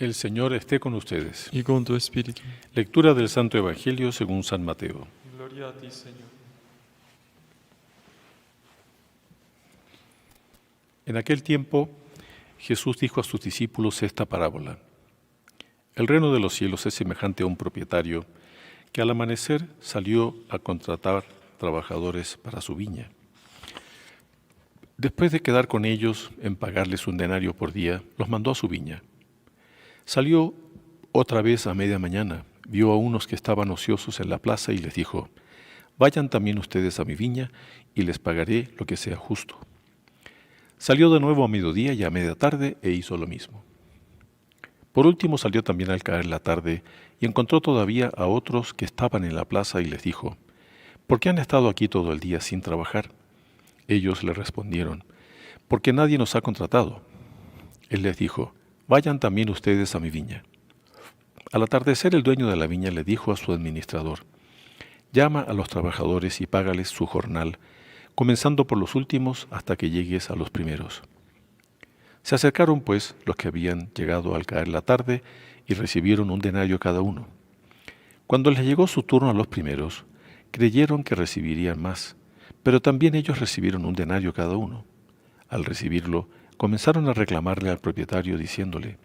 El Señor esté con ustedes. Y con tu espíritu. Lectura del Santo Evangelio según San Mateo. Gloria a ti, Señor. En aquel tiempo, Jesús dijo a sus discípulos esta parábola. El reino de los cielos es semejante a un propietario que al amanecer salió a contratar trabajadores para su viña. Después de quedar con ellos en pagarles un denario por día, los mandó a su viña. Salió otra vez a media mañana, vio a unos que estaban ociosos en la plaza y les dijo, vayan también ustedes a mi viña y les pagaré lo que sea justo. Salió de nuevo a mediodía y a media tarde e hizo lo mismo. Por último salió también al caer la tarde y encontró todavía a otros que estaban en la plaza y les dijo, ¿por qué han estado aquí todo el día sin trabajar? Ellos le respondieron, porque nadie nos ha contratado. Él les dijo, vayan también ustedes a mi viña. Al atardecer el dueño de la viña le dijo a su administrador, llama a los trabajadores y págales su jornal, comenzando por los últimos hasta que llegues a los primeros. Se acercaron pues los que habían llegado al caer la tarde y recibieron un denario cada uno. Cuando les llegó su turno a los primeros, creyeron que recibirían más, pero también ellos recibieron un denario cada uno. Al recibirlo, comenzaron a reclamarle al propietario diciéndole,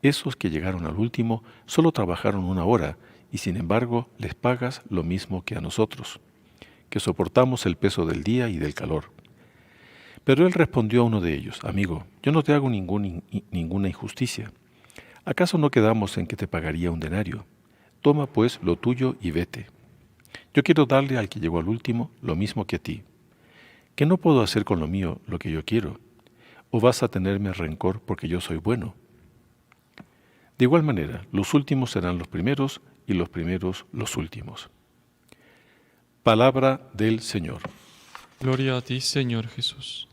esos que llegaron al último solo trabajaron 1 hora y sin embargo les pagas lo mismo que a nosotros, que soportamos el peso del día y del calor. Pero él respondió a uno de ellos, amigo, yo no te hago ninguna injusticia. ¿Acaso no quedamos en que te pagaría un denario? Toma pues lo tuyo y vete. Yo quiero darle al que llegó al último lo mismo que a ti. ¿Qué no puedo hacer con lo mío lo que yo quiero? ¿O vas a tenerme rencor porque yo soy bueno? De igual manera, los últimos serán los primeros y los primeros los últimos. Palabra del Señor. Gloria a ti, Señor Jesús.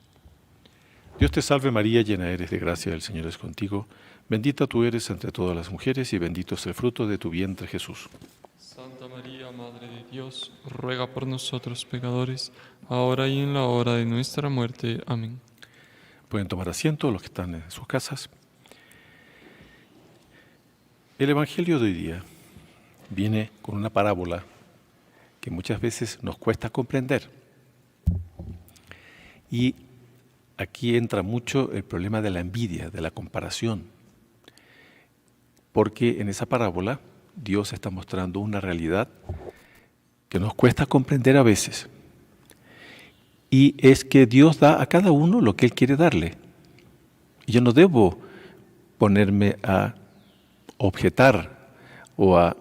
Dios te salve María, llena eres de gracia, el Señor es contigo. Bendita tú eres entre todas las mujeres y bendito es el fruto de tu vientre, Jesús. Santa María, Madre de Dios, ruega por nosotros pecadores, ahora y en la hora de nuestra muerte. Amén. Pueden tomar asiento los que están en sus casas. El Evangelio de hoy día viene con una parábola que muchas veces nos cuesta comprender. Y aquí entra mucho el problema de la envidia, de la comparación. Porque en esa parábola Dios está mostrando una realidad que nos cuesta comprender a veces. Y es que Dios da a cada uno lo que Él quiere darle. Y yo no debo ponerme a objetar o a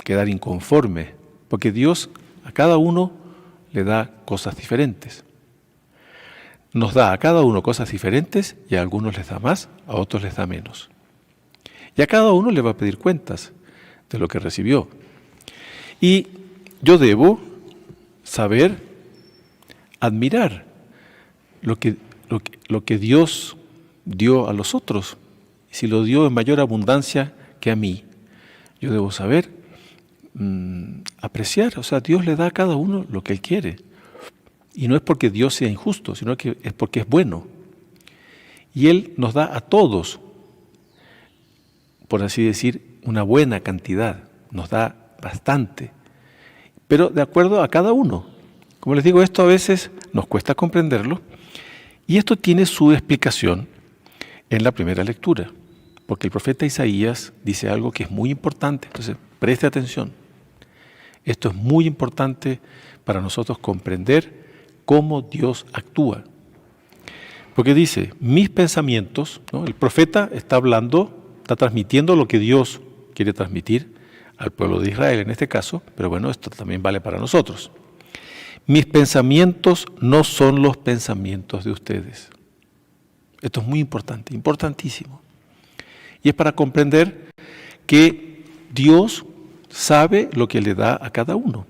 quedar inconforme, porque Dios a cada uno le da cosas diferentes. Nos da a cada uno cosas diferentes y a algunos les da más, a otros les da menos. Y a cada uno le va a pedir cuentas de lo que recibió. Y yo debo saber admirar lo que Dios dio a los otros. Si lo dio en mayor abundancia que a mí, yo debo saber apreciar. O sea, Dios le da a cada uno lo que Él quiere. Y no es porque Dios sea injusto, sino que es porque es bueno. Y Él nos da a todos, por así decir, una buena cantidad. Nos da bastante. Pero de acuerdo a cada uno. Como les digo, esto a veces nos cuesta comprenderlo. Y esto tiene su explicación en la primera lectura. Porque el profeta Isaías dice algo que es muy importante. Entonces, preste atención. Esto es muy importante para nosotros comprender cómo Dios actúa. Porque dice, mis pensamientos, ¿no? El profeta está hablando, está transmitiendo lo que Dios quiere transmitir al pueblo de Israel en este caso, pero bueno, esto también vale para nosotros. Mis pensamientos no son los pensamientos de ustedes. Esto es muy importante, importantísimo. Y es para comprender que Dios sabe lo que le da a cada uno.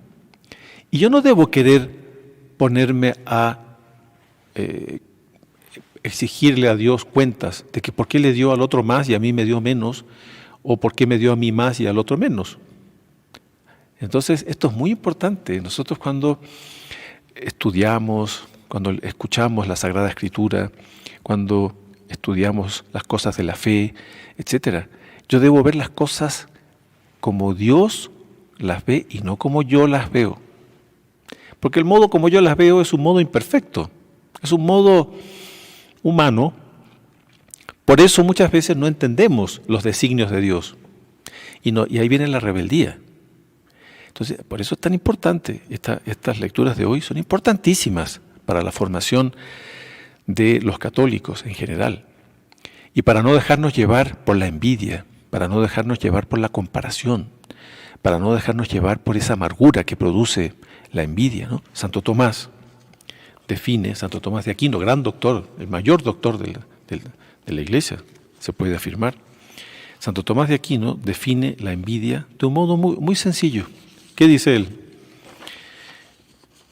Y yo no debo querer ponerme a exigirle a Dios cuentas de que por qué le dio al otro más y a mí me dio menos, o por qué me dio a mí más y al otro menos. Entonces, esto es muy importante. Nosotros cuando estudiamos, cuando escuchamos la Sagrada Escritura, cuando estudiamos las cosas de la fe, etcétera, Yo debo ver las cosas como Dios las ve y no como yo las veo. Porque el modo como yo las veo es un modo imperfecto, es un modo humano. Por eso muchas veces no entendemos los designios de Dios. Y ahí viene la rebeldía. Entonces, por eso es tan importante, estas lecturas de hoy son importantísimas para la formación de los católicos en general. Y para no dejarnos llevar por la envidia, para no dejarnos llevar por la comparación, para no dejarnos llevar por esa amargura que produce la envidia, ¿no? Santo Tomás de Aquino, gran doctor, el mayor doctor de la Iglesia, se puede afirmar. Santo Tomás de Aquino define la envidia de un modo muy, muy sencillo. ¿Qué dice él?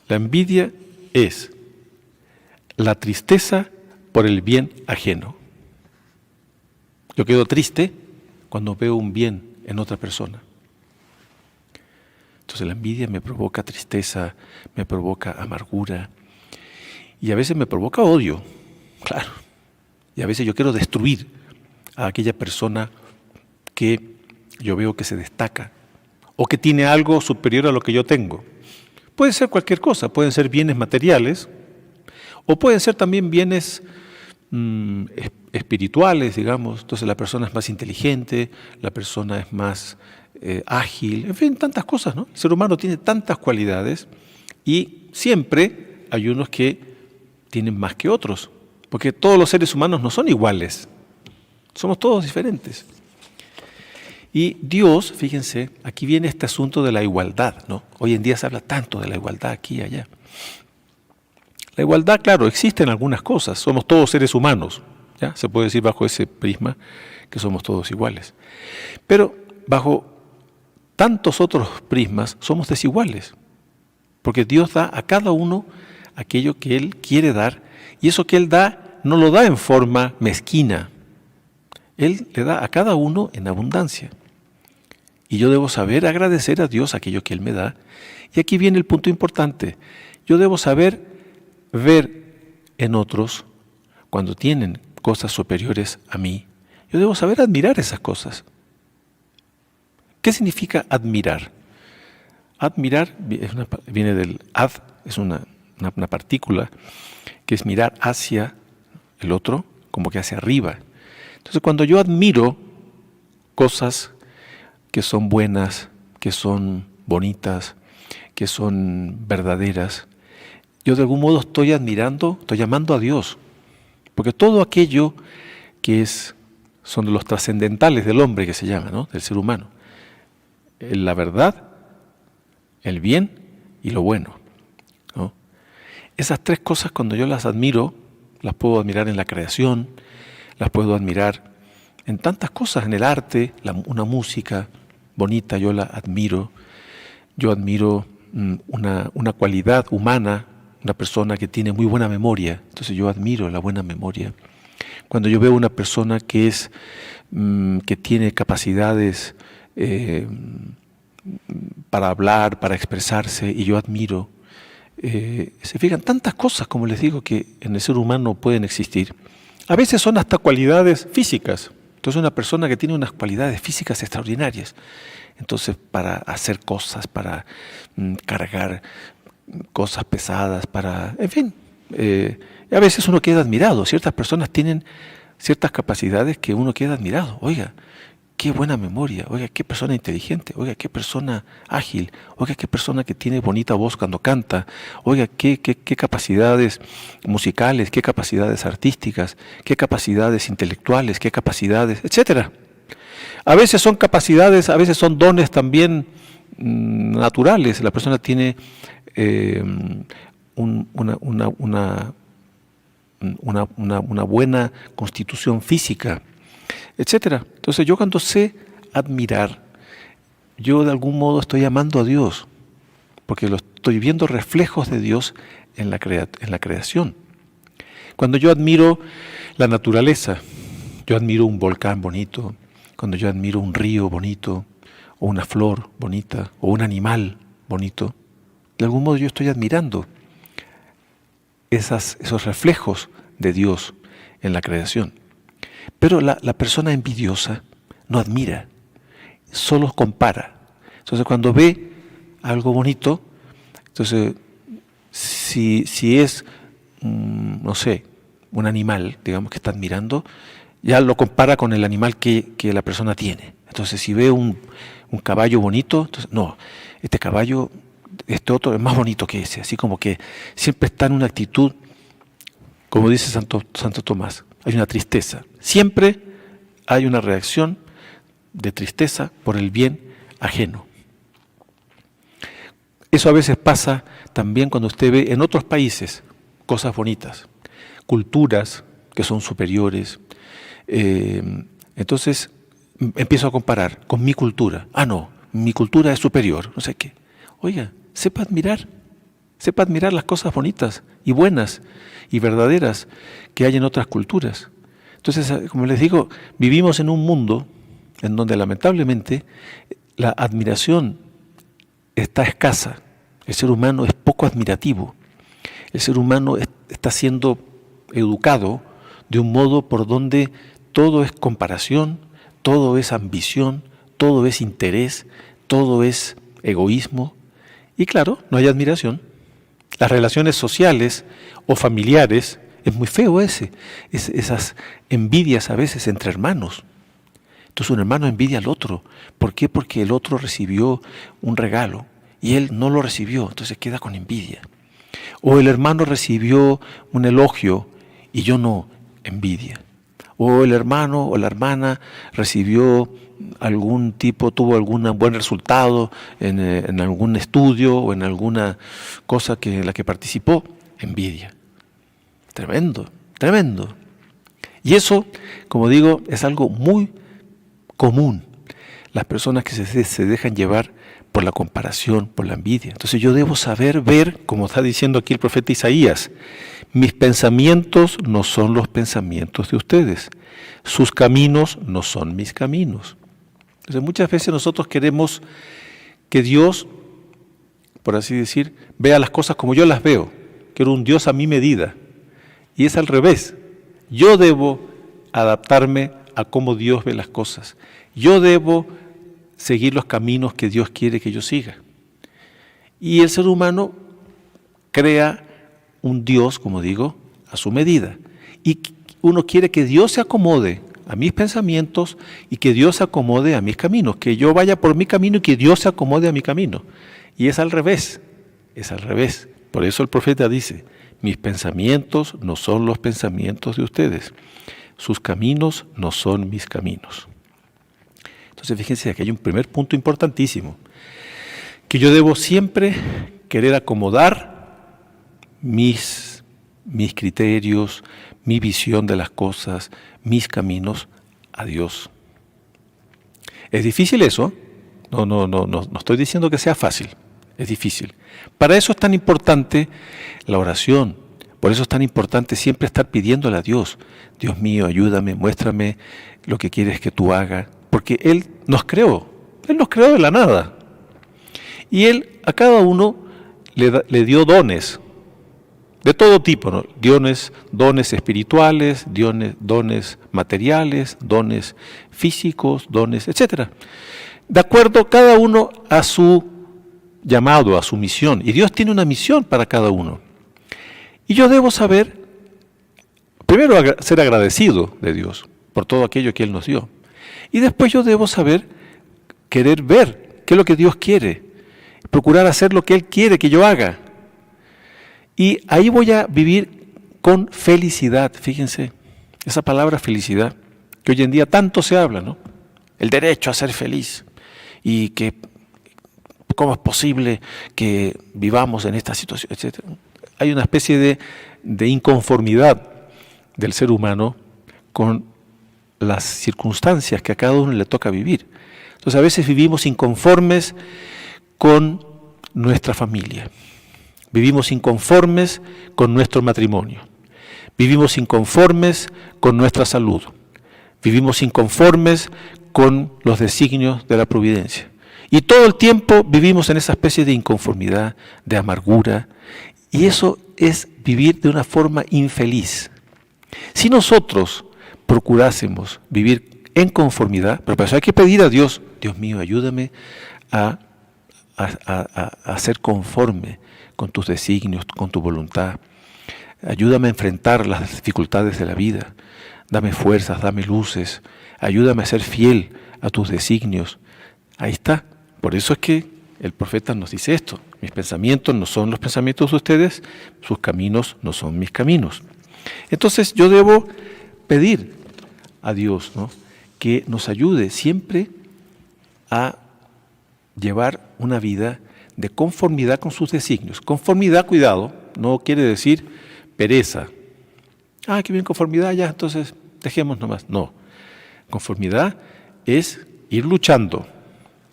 La envidia es la tristeza por el bien ajeno. Yo quedo triste cuando veo un bien en otra persona. Entonces la envidia me provoca tristeza, me provoca amargura y a veces me provoca odio, claro. Y a veces yo quiero destruir a aquella persona que yo veo que se destaca o que tiene algo superior a lo que yo tengo. Puede ser cualquier cosa, pueden ser bienes materiales o pueden ser también bienes espirituales, digamos. Entonces la persona es más inteligente, la persona es más ágil, en fin, tantas cosas, ¿no? El ser humano tiene tantas cualidades y siempre hay unos que tienen más que otros, porque todos los seres humanos no son iguales, somos todos diferentes. Y Dios, fíjense, aquí viene este asunto de la igualdad, ¿no? Hoy en día se habla tanto de la igualdad aquí y allá. La igualdad, claro, existe en algunas cosas, somos todos seres humanos, ¿ya? Se puede decir bajo ese prisma que somos todos iguales. Pero bajo tantos otros prismas somos desiguales, porque Dios da a cada uno aquello que Él quiere dar, y eso que Él da no lo da en forma mezquina, Él le da a cada uno en abundancia. Y yo debo saber agradecer a Dios aquello que Él me da. Y aquí viene el punto importante. Yo debo saber ver en otros, cuando tienen cosas superiores a mí, yo debo saber admirar esas cosas. ¿Qué significa admirar? Admirar viene del ad, es una partícula que es mirar hacia el otro, como que hacia arriba. Entonces, cuando yo admiro cosas que son buenas, que son bonitas, que son verdaderas, yo de algún modo estoy llamando a Dios, porque todo aquello que son de los trascendentales del hombre, que se llama, ¿no? Del ser humano, la verdad, el bien y lo bueno, ¿no? Esas tres cosas, cuando yo las admiro, las puedo admirar en la creación, las puedo admirar en tantas cosas, en el arte, una música bonita, yo la admiro. Yo admiro una cualidad humana, una persona que tiene muy buena memoria, entonces yo admiro la buena memoria. Cuando yo veo una persona que tiene capacidades para hablar, para expresarse, y yo admiro, se fijan tantas cosas, como les digo, que en el ser humano pueden existir. A veces son hasta cualidades físicas. Entonces una persona que tiene unas cualidades físicas extraordinarias, entonces para hacer cosas, para cargar cosas pesadas, en fin, a veces uno queda admirado. Ciertas personas tienen ciertas capacidades que uno queda admirado. Oiga, qué buena memoria, oiga, qué persona inteligente, oiga, qué persona ágil, oiga, qué persona que tiene bonita voz cuando canta, oiga, qué capacidades musicales, qué capacidades artísticas, qué capacidades intelectuales, qué capacidades, etcétera. A veces son capacidades, a veces son dones también naturales. La persona tiene una buena constitución física, etcétera. Entonces yo cuando sé admirar, yo de algún modo estoy amando a Dios, porque lo estoy viendo reflejos de Dios en la creación. Cuando yo admiro la naturaleza, yo admiro un volcán bonito, cuando yo admiro un río bonito, o una flor bonita, o un animal bonito, de algún modo yo estoy admirando esos reflejos de Dios en la creación. Pero la persona envidiosa no admira, solo compara. Entonces cuando ve algo bonito, entonces si es, no sé, un animal, digamos, que está admirando, ya lo compara con el animal que la persona tiene. Entonces si ve un caballo bonito, entonces no, este caballo, este otro es más bonito que ese, así como que siempre está en una actitud, como dice Santo Tomás, hay una tristeza. Siempre hay una reacción de tristeza por el bien ajeno. Eso a veces pasa también cuando usted ve en otros países cosas bonitas, culturas que son superiores. Entonces empiezo a comparar con mi cultura. Ah, no, mi cultura es superior, no sé qué. Oiga, sepa admirar las cosas bonitas y buenas y verdaderas que hay en otras culturas. Entonces, como les digo, vivimos en un mundo en donde lamentablemente la admiración está escasa. El ser humano es poco admirativo. El ser humano está siendo educado de un modo por donde todo es comparación, todo es ambición, todo es interés, todo es egoísmo. Y claro, no hay admiración. Las relaciones sociales o familiares, es muy feo esas envidias a veces entre hermanos. Entonces un hermano envidia al otro. ¿Por qué? Porque el otro recibió un regalo y él no lo recibió, entonces queda con envidia. O el hermano recibió un elogio y yo no, envidia. O el hermano o la hermana recibió tuvo algún buen resultado en algún estudio o en alguna cosa en la que participó, envidia. Tremendo, tremendo. Y eso, como digo, es algo muy común. Las personas que se dejan llevar por la comparación, por la envidia. Entonces yo debo saber ver, como está diciendo aquí el profeta Isaías, mis pensamientos no son los pensamientos de ustedes, sus caminos no son mis caminos. Entonces muchas veces nosotros queremos que Dios, por así decir, vea las cosas como yo las veo. Quiero un Dios a mi medida. Y es al revés. Yo debo adaptarme a cómo Dios ve las cosas. Yo debo seguir los caminos que Dios quiere que yo siga. Y el ser humano crea un Dios, como digo, a su medida. Y uno quiere que Dios se acomode a mis pensamientos y que Dios se acomode a mis caminos, que yo vaya por mi camino y que Dios se acomode a mi camino. Y es al revés, es al revés. Por eso el profeta dice, mis pensamientos no son los pensamientos de ustedes, sus caminos no son mis caminos. Entonces fíjense, aquí hay un primer punto importantísimo, que yo debo siempre querer acomodar mis criterios, mi visión de las cosas, mis caminos a Dios. ¿Es difícil eso? No estoy diciendo que sea fácil, es difícil. Para eso es tan importante la oración, por eso es tan importante siempre estar pidiéndole a Dios, Dios mío, ayúdame, muéstrame lo que quieres que tú hagas, porque Él nos creó de la nada. Y Él a cada uno le dio dones, de todo tipo, ¿no? Dones espirituales, dones materiales, dones físicos, dones, etc. De acuerdo cada uno a su llamado, a su misión. Y Dios tiene una misión para cada uno. Y yo debo saber, primero ser agradecido de Dios por todo aquello que Él nos dio. Y después yo debo saber, querer ver qué es lo que Dios quiere, procurar hacer lo que Él quiere que yo haga. Y ahí voy a vivir con felicidad, fíjense, esa palabra felicidad, que hoy en día tanto se habla, ¿no? El derecho a ser feliz y que cómo es posible que vivamos en esta situación, etc. Hay una especie de inconformidad del ser humano con las circunstancias que a cada uno le toca vivir. Entonces a veces vivimos inconformes con nuestra familia. Vivimos inconformes con nuestro matrimonio. Vivimos inconformes con nuestra salud. Vivimos inconformes con los designios de la providencia. Y todo el tiempo vivimos en esa especie de inconformidad, de amargura. Y eso es vivir de una forma infeliz. Si nosotros procurásemos vivir en conformidad, pero para eso hay que pedir a Dios, Dios mío, ayúdame a ser conforme con tus designios, con tu voluntad. Ayúdame a enfrentar las dificultades de la vida. Dame fuerzas, dame luces. Ayúdame a ser fiel a tus designios. Ahí está. Por eso es que el profeta nos dice esto. Mis pensamientos no son los pensamientos de ustedes, sus caminos no son mis caminos. Entonces yo debo pedir a Dios, ¿no?, que nos ayude siempre a llevar una vida de conformidad con sus designios. Conformidad, cuidado, no quiere decir pereza. Qué bien conformidad, ya, entonces dejemos nomás. No, conformidad es ir luchando,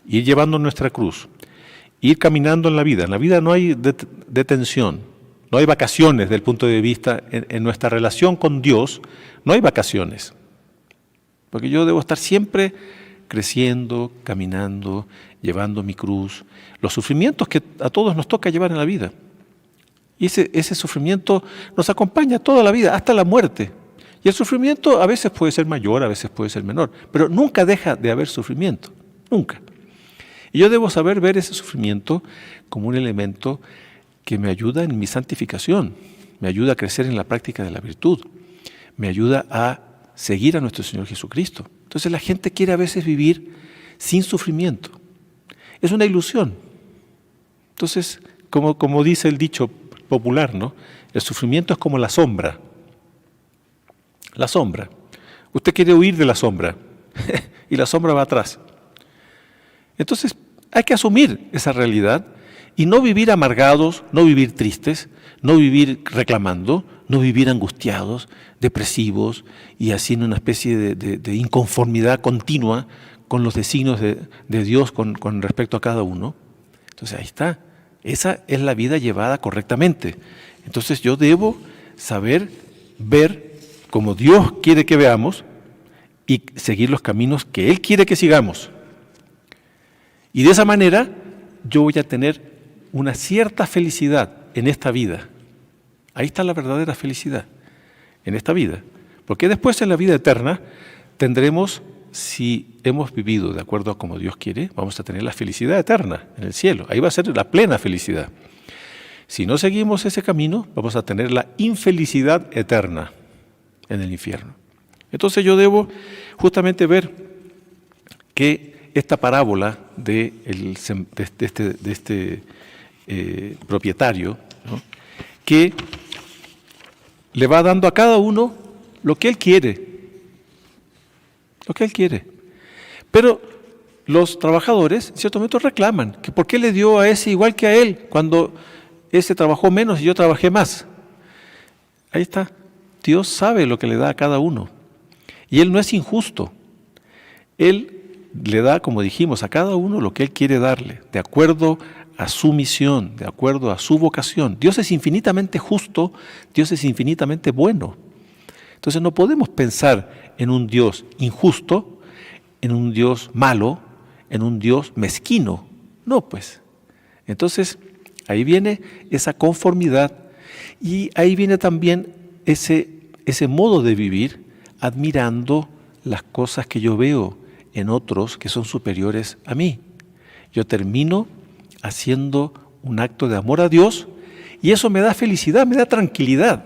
ir llevando nuestra cruz, ir caminando en la vida. En la vida no hay detención, no hay vacaciones desde el punto de vista, en nuestra relación con Dios, no hay vacaciones. Porque yo debo estar siempre creciendo, caminando, llevando mi cruz, los sufrimientos que a todos nos toca llevar en la vida. Y ese sufrimiento nos acompaña toda la vida, hasta la muerte. Y el sufrimiento a veces puede ser mayor, a veces puede ser menor, pero nunca deja de haber sufrimiento, nunca. Y yo debo saber ver ese sufrimiento como un elemento que me ayuda en mi santificación, me ayuda a crecer en la práctica de la virtud, me ayuda a seguir a nuestro Señor Jesucristo. Entonces la gente quiere a veces vivir sin sufrimiento. Es una ilusión. Entonces, como dice el dicho popular, ¿no?, el sufrimiento es como la sombra. La sombra. Usted quiere huir de la sombra y la sombra va atrás. Entonces hay que asumir esa realidad y no vivir amargados, no vivir tristes, no vivir reclamando, no vivir angustiados, depresivos y así en una especie de inconformidad continua con los designios de Dios con respecto a cada uno. Entonces ahí está. Esa es la vida llevada correctamente. Entonces yo debo saber ver como Dios quiere que veamos y seguir los caminos que Él quiere que sigamos. Y de esa manera yo voy a tener una cierta felicidad en esta vida. Ahí está la verdadera felicidad, en esta vida. Porque después en la vida eterna tendremos, si hemos vivido de acuerdo a como Dios quiere, vamos a tener la felicidad eterna en el cielo. Ahí va a ser la plena felicidad. Si no seguimos ese camino, vamos a tener la infelicidad eterna en el infierno. Entonces yo debo justamente ver que esta parábola de este propietario, ¿no?, que le va dando a cada uno lo que él quiere. Lo que él quiere. Pero los trabajadores en cierto momento reclaman que por qué le dio a ese igual que a él cuando ese trabajó menos y yo trabajé más. Ahí está. Dios sabe lo que le da a cada uno. Y Él no es injusto. Él le da, como dijimos, a cada uno lo que Él quiere darle, de acuerdo a su misión, de acuerdo a su vocación. Dios es infinitamente justo, Dios es infinitamente bueno. Entonces no podemos pensar en un Dios injusto, en un Dios malo, en un Dios mezquino. No, pues. Entonces, ahí viene esa conformidad y ahí viene también ese modo de vivir admirando las cosas que yo veo en otros que son superiores a mí. Yo termino haciendo un acto de amor a Dios y eso me da felicidad, me da tranquilidad.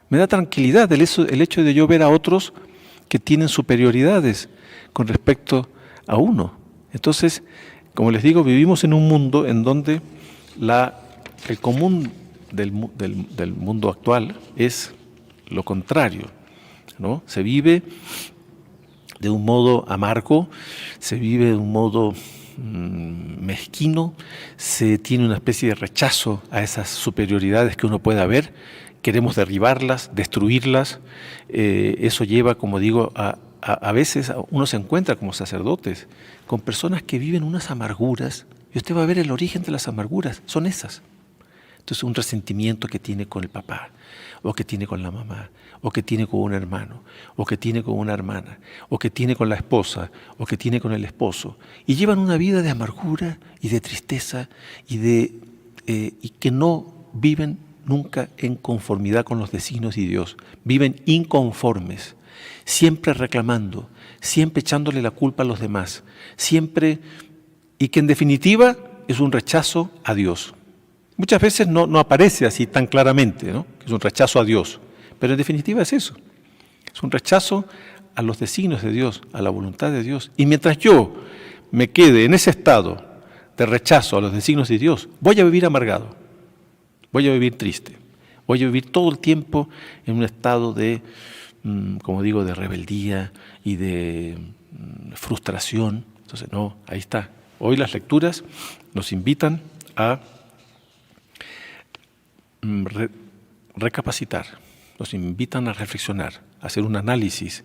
Me da tranquilidad el hecho de yo ver a otros que tienen superioridades con respecto a uno. Entonces, como les digo, vivimos en un mundo en donde el común del mundo actual es lo contrario, ¿no? Se vive de un modo amargo, se vive de un modo mezquino, se tiene una especie de rechazo a esas superioridades que uno pueda ver, queremos derribarlas, destruirlas, eso lleva, como digo, a veces uno se encuentra como sacerdotes con personas que viven unas amarguras y usted va a ver el origen de las amarguras, son esas. Entonces un resentimiento que tiene con el papá, o que tiene con la mamá, o que tiene con un hermano, o que tiene con una hermana, o que tiene con la esposa, o que tiene con el esposo. Y llevan una vida de amargura y de tristeza y que no viven nunca en conformidad con los designios de Dios. Viven inconformes. siempre reclamando, siempre echándole la culpa a los demás, siempre, y que en definitiva es un rechazo a Dios. Muchas veces no aparece así tan claramente, ¿no? Que es un rechazo a Dios, pero en definitiva es eso. Es un rechazo a los designios de Dios, a la voluntad de Dios. Y mientras yo me quede en ese estado de rechazo a los designios de Dios, voy a vivir amargado, voy a vivir triste, voy a vivir todo el tiempo en un estado de, como digo, de rebeldía y de frustración. Entonces, no, ahí está. Hoy las lecturas nos invitan a recapacitar, nos invitan a reflexionar, a hacer un análisis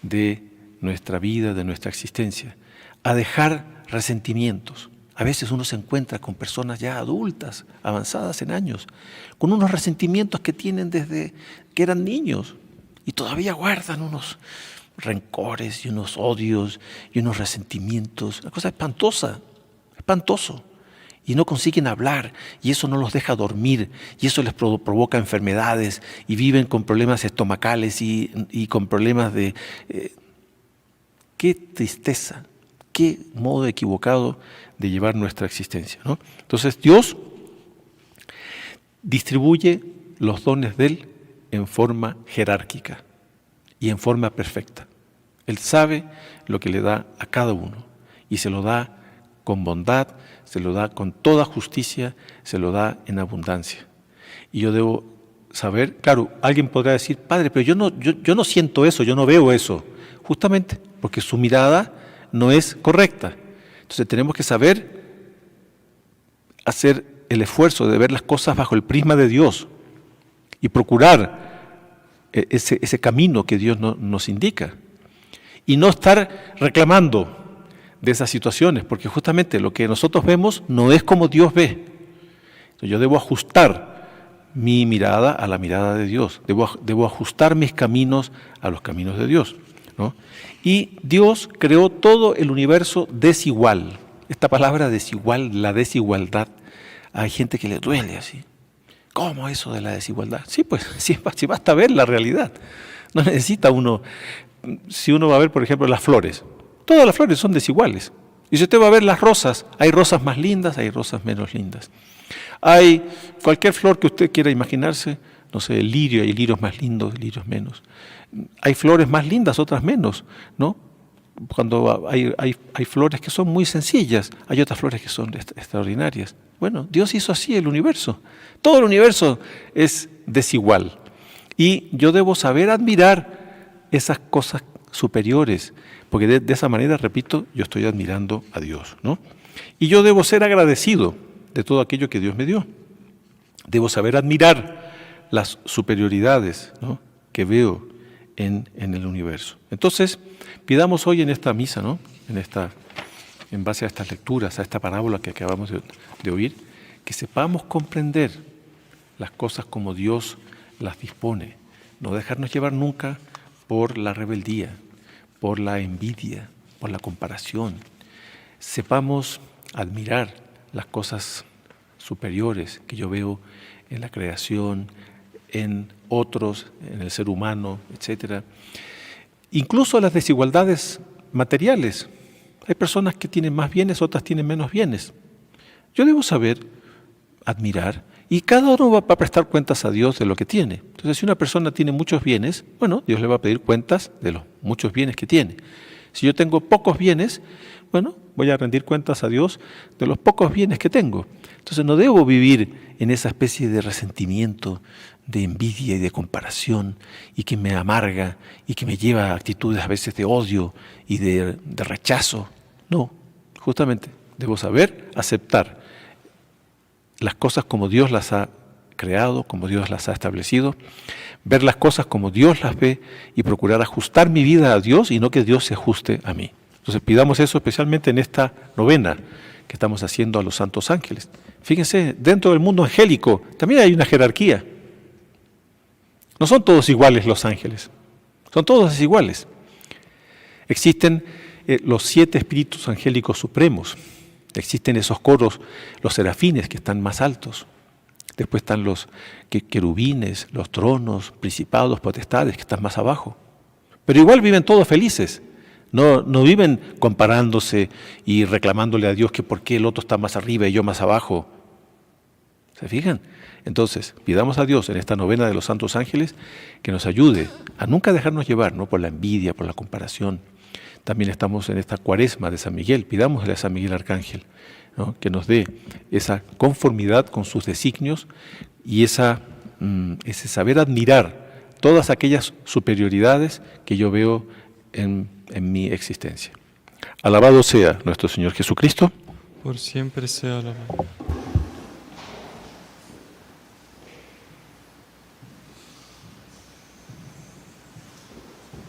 de nuestra vida, de nuestra existencia, a dejar resentimientos. A veces uno se encuentra con personas ya adultas, avanzadas en años, con unos resentimientos que tienen desde que eran niños y todavía guardan unos rencores y unos odios y unos resentimientos. Una cosa espantosa, espantoso. Y no consiguen hablar, y eso no los deja dormir, y eso les provoca enfermedades, y viven con problemas estomacales y con problemas de... qué tristeza, qué modo equivocado de llevar nuestra existencia, ¿no? Entonces Dios distribuye los dones de Él en forma jerárquica y en forma perfecta. Él sabe lo que le da a cada uno, y se lo da con bondad, se lo da con toda justicia, se lo da en abundancia. Y yo debo saber, claro, alguien podrá decir, Padre, pero yo no siento eso, yo no veo eso. Justamente porque su mirada no es correcta. Entonces tenemos que saber hacer el esfuerzo de ver las cosas bajo el prisma de Dios y procurar ese camino que Dios nos indica. Y no estar reclamando de esas situaciones, porque justamente lo que nosotros vemos no es como Dios ve. Entonces yo debo ajustar mi mirada a la mirada de Dios, debo ajustar mis caminos a los caminos de Dios, ¿no? Y Dios creó todo el universo desigual. Esta palabra desigual, la desigualdad, hay gente que le duele así. ¿Cómo eso de la desigualdad? Sí, pues, sí basta ver la realidad. No necesita uno, si uno va a ver, por ejemplo, las flores, todas las flores son desiguales. Y si usted va a ver las rosas, hay rosas más lindas, hay rosas menos lindas. Hay cualquier flor que usted quiera imaginarse, no sé, el lirio, hay lirios más lindos, lirios menos. Hay flores más lindas, otras menos, ¿no? Cuando hay flores que son muy sencillas, hay otras flores que son extraordinarias. Bueno, Dios hizo así el universo. Todo el universo es desigual. Y yo debo saber admirar esas cosas superiores, porque de esa manera, repito, yo estoy admirando a Dios, ¿no? Y yo debo ser agradecido de todo aquello que Dios me dio. Debo saber admirar las superioridades, ¿no?, que veo en el universo. Entonces, pidamos hoy en esta misa, ¿no?, en base a estas lecturas, a esta parábola que acabamos de oír, que sepamos comprender las cosas como Dios las dispone, no dejarnos llevar nunca por la rebeldía, por la envidia, por la comparación. Sepamos admirar las cosas superiores que yo veo en la creación, en otros, en el ser humano, etc. Incluso las desigualdades materiales. Hay personas que tienen más bienes, otras tienen menos bienes. Yo debo saber admirar, y cada uno va a prestar cuentas a Dios de lo que tiene. Entonces, si una persona tiene muchos bienes, bueno, Dios le va a pedir cuentas de los muchos bienes que tiene. Si yo tengo pocos bienes, bueno, voy a rendir cuentas a Dios de los pocos bienes que tengo. Entonces, no debo vivir en esa especie de resentimiento, de envidia y de comparación, y que me amarga y que me lleva a actitudes a veces de odio y de rechazo. No, justamente debo saber aceptar las cosas como Dios las ha creado, como Dios las ha establecido, ver las cosas como Dios las ve y procurar ajustar mi vida a Dios y no que Dios se ajuste a mí. Entonces pidamos eso especialmente en esta novena que estamos haciendo a los santos ángeles. Fíjense, dentro del mundo angélico también hay una jerarquía. No son todos iguales los ángeles, son todos desiguales. Existen los 7 espíritus angélicos supremos. Existen esos coros, los serafines, que están más altos. Después están los querubines, los tronos, principados, potestades, que están más abajo. Pero igual viven todos felices. No viven comparándose y reclamándole a Dios que por qué el otro está más arriba y yo más abajo. ¿Se fijan? Entonces, pidamos a Dios en esta novena de los santos ángeles que nos ayude a nunca dejarnos llevar, ¿no?, por la envidia, por la comparación. También estamos en esta cuaresma de San Miguel. Pidámosle a San Miguel Arcángel, ¿no?, que nos dé esa conformidad con sus designios y ese saber admirar todas aquellas superioridades que yo veo en mi existencia. Alabado sea nuestro Señor Jesucristo. Por siempre sea alabado.